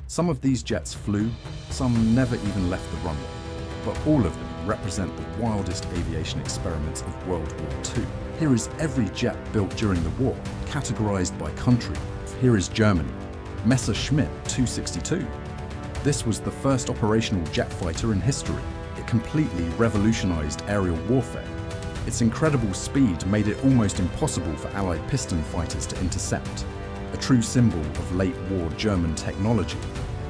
Some of these jets flew, some never even left the runway, but all of them represent the wildest aviation experiments of World War II. Here is every jet built during the war, categorized by country. Here is Germany, Messerschmitt 262. This was the first operational jet fighter in history. It completely revolutionized aerial warfare. Its incredible speed made it almost impossible for Allied piston fighters to intercept, a true symbol of late war German technology.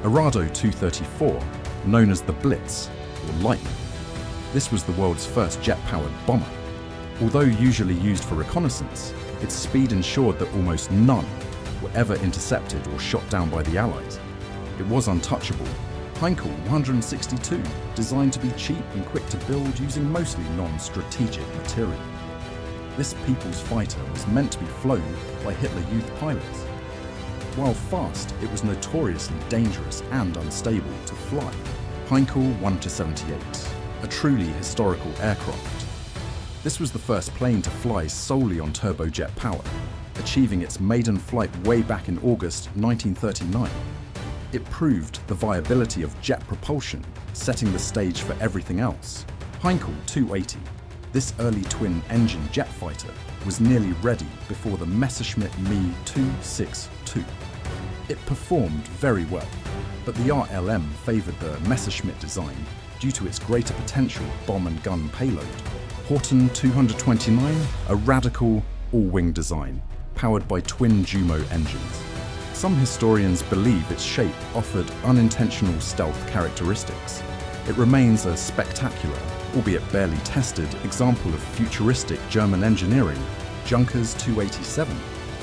Arado 234, known as the Blitz, or Lightning. This was the world's first jet-powered bomber. Although usually used for reconnaissance, its speed ensured that almost none were ever intercepted or shot down by the Allies. It was untouchable. Heinkel 162, designed to be cheap and quick to build using mostly non-strategic material. This people's fighter was meant to be flown by Hitler Youth pilots. While fast, it was notoriously dangerous and unstable to fly. Heinkel 1-78, a truly historical aircraft. This was the first plane to fly solely on turbojet power, achieving its maiden flight way back in August 1939. It proved the viability of jet propulsion, setting the stage for everything else. Heinkel 280, this early twin-engine jet fighter, was nearly ready before the Messerschmitt Me 262. It performed very well, but the RLM favored the Messerschmitt design due to its greater potential bomb and gun payload. Horten 229, a radical all-wing design, powered by twin Jumo engines. Some historians believe its shape offered unintentional stealth characteristics. It remains a spectacular, albeit barely tested, example of futuristic German engineering, Junkers 287,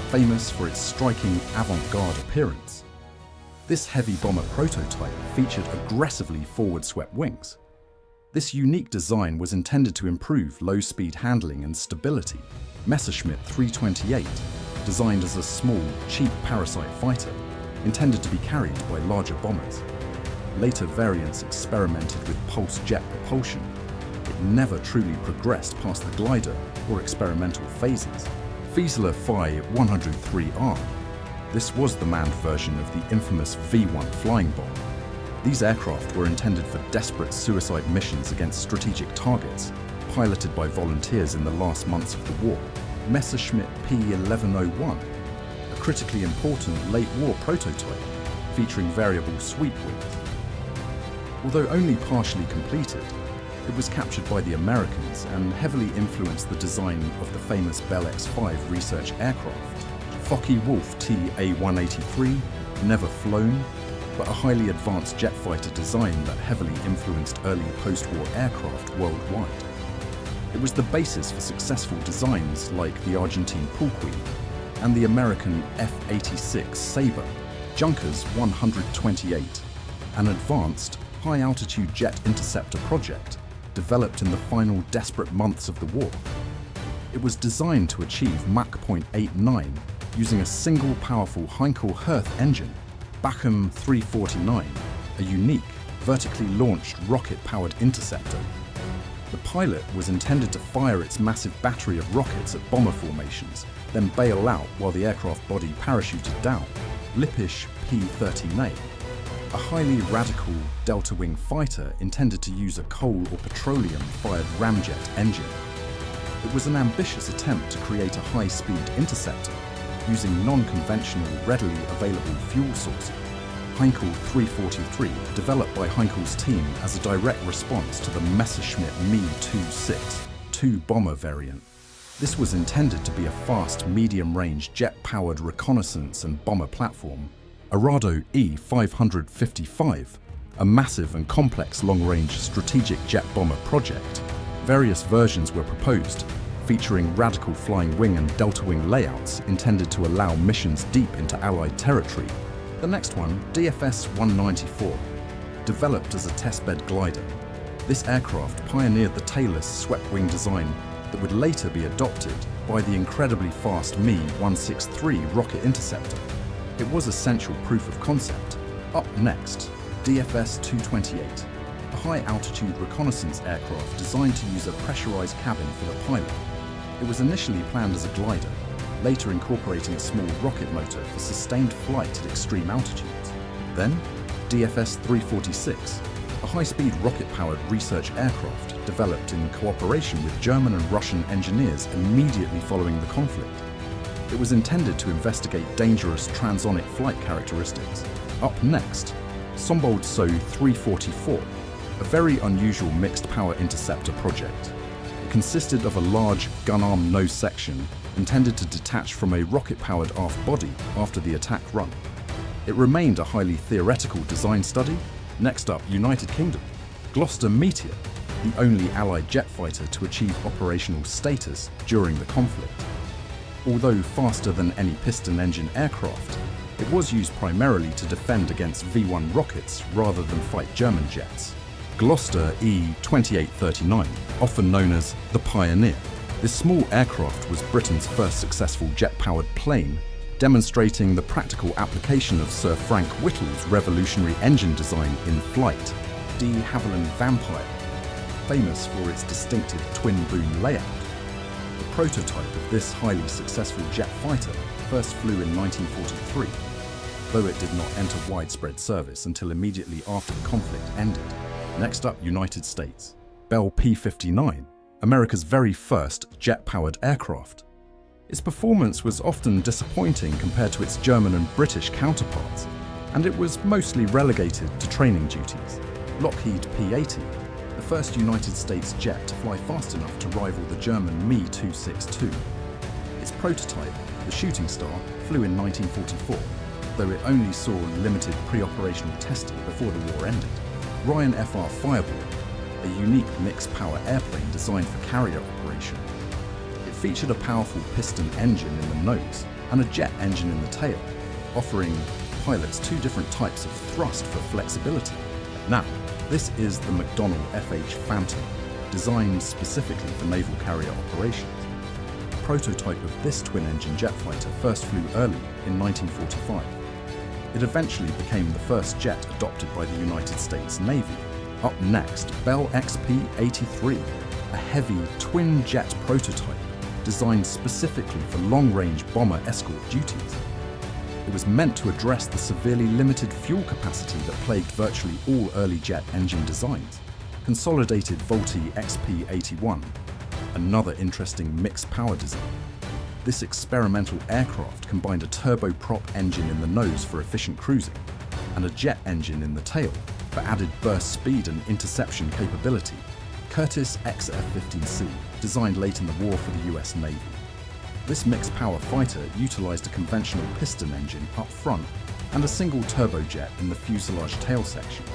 famous for its striking avant-garde appearance. This heavy bomber prototype featured aggressively forward-swept wings. This unique design was intended to improve low-speed handling and stability. Messerschmitt 328, designed as a small, cheap parasite fighter, intended to be carried by larger bombers. Later variants experimented with pulse jet propulsion. It never truly progressed past the glider or experimental phases. Fieseler Phi 103R. This was the manned version of the infamous V-1 flying bomb. These aircraft were intended for desperate suicide missions against strategic targets, piloted by volunteers in the last months of the war. Messerschmitt P1101, a critically important late-war prototype featuring variable sweep wings. Although only partially completed, it was captured by the Americans and heavily influenced the design of the famous Bell X-5 research aircraft. Focke-Wulf TA-183, never flown, but a highly advanced jet fighter design that heavily influenced early post-war aircraft worldwide. It was the basis for successful designs like the Argentine Pulqui and the American F-86 Sabre. Junkers 128, an advanced, high-altitude jet interceptor project developed in the final desperate months of the war. It was designed to achieve Mach 0.89 using a single powerful Heinkel-Herth engine. Bachem 349, a unique, vertically launched rocket-powered interceptor. The pilot was intended to fire its massive battery of rockets at bomber formations, then bail out while the aircraft body parachuted down. Lippisch P-13A, a highly radical delta-wing fighter intended to use a coal or petroleum-fired ramjet engine. It was an ambitious attempt to create a high-speed interceptor using non-conventional, readily available fuel sources. Heinkel 343, developed by Heinkel's team as a direct response to the Messerschmitt Me 262 bomber variant. This was intended to be a fast, medium-range, jet-powered reconnaissance and bomber platform. Arado E-555, a massive and complex long-range strategic jet bomber project. Various versions were proposed, featuring radical flying wing and delta wing layouts intended to allow missions deep into Allied territory. The next one, DFS-194, developed as a testbed glider. This aircraft pioneered the tailless swept-wing design that would later be adopted by the incredibly fast Me-163 rocket interceptor. It was essential proof of concept. Up next, DFS-228, a high-altitude reconnaissance aircraft designed to use a pressurized cabin for the pilot. It was initially planned as a glider, later incorporating a small rocket motor for sustained flight at extreme altitudes. Then, DFS-346, a high-speed rocket-powered research aircraft developed in cooperation with German and Russian engineers immediately following the conflict. It was intended to investigate dangerous transonic flight characteristics. Up next, Sombold So-344, a very unusual mixed-power interceptor project. It consisted of a large gun-arm nose section intended to detach from a rocket-powered aft body after the attack run. It remained a highly theoretical design study. Next up, United Kingdom. Gloucester Meteor, the only Allied jet fighter to achieve operational status during the conflict. Although faster than any piston-engine aircraft, it was used primarily to defend against V-1 rockets rather than fight German jets. Gloucester E-2839, often known as the Pioneer. This small aircraft was Britain's first successful jet-powered plane, demonstrating the practical application of Sir Frank Whittle's revolutionary engine design in flight. De Havilland Vampire, famous for its distinctive twin-boom layout. The prototype of this highly successful jet fighter first flew in 1943, though it did not enter widespread service until immediately after the conflict ended. Next up, United States. Bell P-59, America's very first jet-powered aircraft. Its performance was often disappointing compared to its German and British counterparts, and it was mostly relegated to training duties. Lockheed P-80, the first United States jet to fly fast enough to rival the German Me-262. Its prototype, the Shooting Star, flew in 1944, though it only saw limited pre-operational testing before the war ended. Ryan FR Fireball, a unique mixed-power airplane designed for carrier operation. It featured a powerful piston engine in the nose and a jet engine in the tail, offering pilots two different types of thrust for flexibility. Now, this is the McDonnell FH Phantom, designed specifically for naval carrier operations. The prototype of this twin-engine jet fighter first flew early in 1945. It eventually became the first jet adopted by the United States Navy. Up next, Bell XP-83, a heavy twin-jet prototype designed specifically for long-range bomber escort duties. It was meant to address the severely limited fuel capacity that plagued virtually all early jet engine designs. Consolidated Vultee XP-81, another interesting mixed power design. This experimental aircraft combined a turboprop engine in the nose for efficient cruising and a jet engine in the tail for added burst speed and interception capability. Curtiss XF-15C, designed late in the war for the US Navy. This mixed-power fighter utilized a conventional piston engine up front and a single turbojet in the fuselage tail section.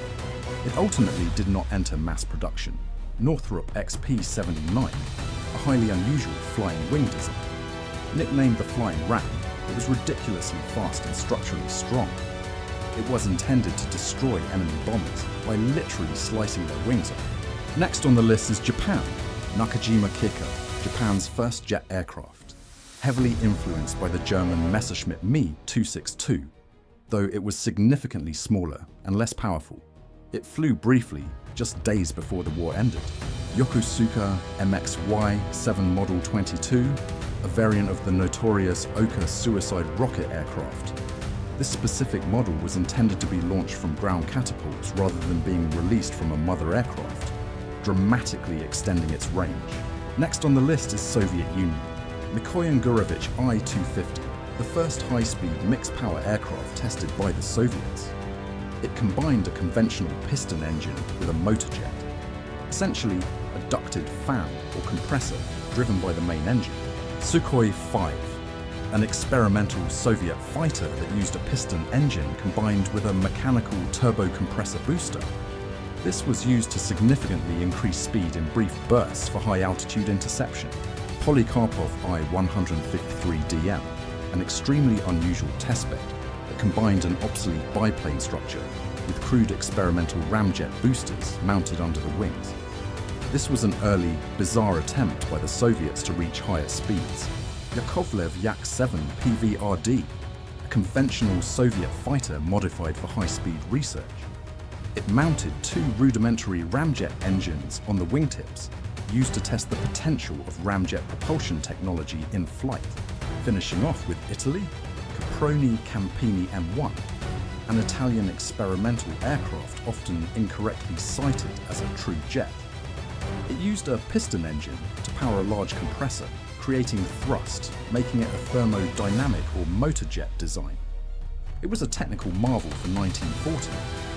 It ultimately did not enter mass production. Northrop XP-79, a highly unusual flying wing design. Nicknamed the Flying Ram, it was ridiculously fast and structurally strong. It was intended to destroy enemy bombers by literally slicing their wings off. Next on the list is Japan. Nakajima Kikka, Japan's first jet aircraft. Heavily influenced by the German Messerschmitt Me-262, though it was significantly smaller and less powerful. It flew briefly, just days before the war ended. Yokosuka MXY-7 Model 22, a variant of the notorious Oka suicide rocket aircraft. This specific model was intended to be launched from ground catapults rather than being released from a mother aircraft, dramatically extending its range. Next on the list is Soviet Union. Mikoyan Gurevich I-250, the first high-speed mixed-power aircraft tested by the Soviets. It combined a conventional piston engine with a motor jet, essentially a ducted fan or compressor driven by the main engine. Sukhoi 5, an experimental Soviet fighter that used a piston engine combined with a mechanical turbo-compressor booster. This was used to significantly increase speed in brief bursts for high-altitude interception. Polikarpov I-153DM, an extremely unusual testbed that combined an obsolete biplane structure with crude experimental ramjet boosters mounted under the wings. This was an early, bizarre attempt by the Soviets to reach higher speeds. Yakovlev Yak-7 PVRD, a conventional Soviet fighter modified for high-speed research. It mounted two rudimentary ramjet engines on the wingtips, used to test the potential of ramjet propulsion technology in flight. Finishing off with Italy, Caproni Campini M1, an Italian experimental aircraft often incorrectly cited as a true jet. It used a piston engine to power a large compressor, creating thrust, making it a thermodynamic or motor jet design. It was a technical marvel for 1940,